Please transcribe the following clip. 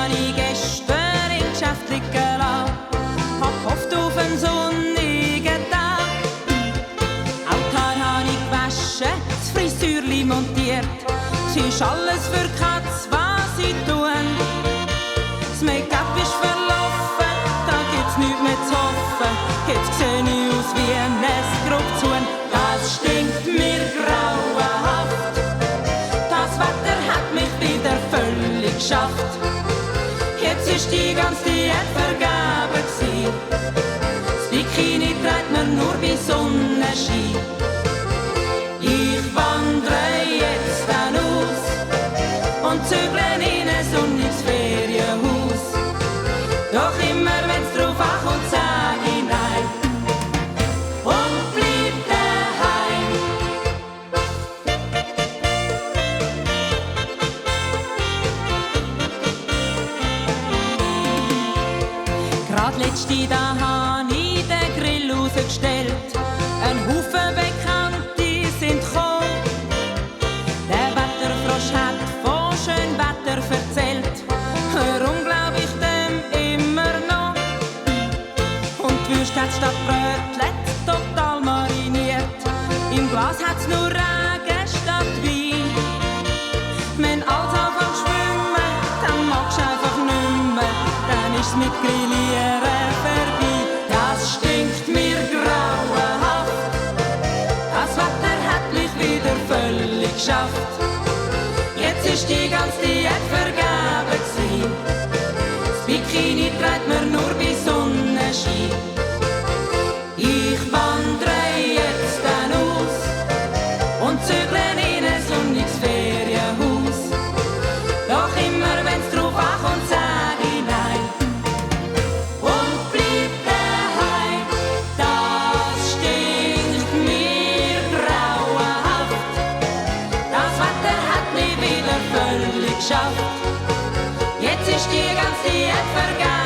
habe ich gestern im Geschäft liegen lassen. Hab gehofft auf einen sonnigen Tag. Auch die Haare habe ich gewaschen, das Frisürli montiert. Es ist alles für die Katz, was sie tun. Das Make-up ist verlaufen, da gibt's nichts mehr zu hoffen. Jetzt sehe ich aus wie ein Nestgruppzuhn. Das stinkt mir grauenhaft. Das Wetter hat mich wieder völlig geschafft. Jetzt ist die ganze Diät vergeben gsi. Das Bikini trägt man nur bei Sonnenschein. Ich wandere jetzt dann aus und zügle in ein sonniges Ferienhaus. Doch immer wenn's drauf ankommt, sag ich nein und bleib daheim. Grad letzte da han ich den Grill rausgestellt. Ein Haufen Bekannte sind gekommen. Der Wetterfrosch hat von schön Wetter erzählt. Warum glaub ich dem immer noch? Und die Würste hat statt Brötlet total mariniert. Im Glas hat's nur Regen statt Wein. Wenn alles anfängt zu schwimmen, dann magst du einfach nimmer. Dann ist's mit Grillieren vorbei. Das stinkt mir grauenhaft. Das Wetter hat mich wieder völlig geschafft. Jetzt ist die ganze Diät vergeben gsi. Das Bikini trägt man nur bei Sonnenschein. Ich wandere jetzt dann aus und zügle in ein sonniges Ferienhaus. Doch immer wenn's drauf ankommt, sag ich nein und bleib daheim. Das stinkt mir grauenhaft. Das Wetter hat mich wieder völlig geschafft. Jetzt ist die ganze Diät vergeben.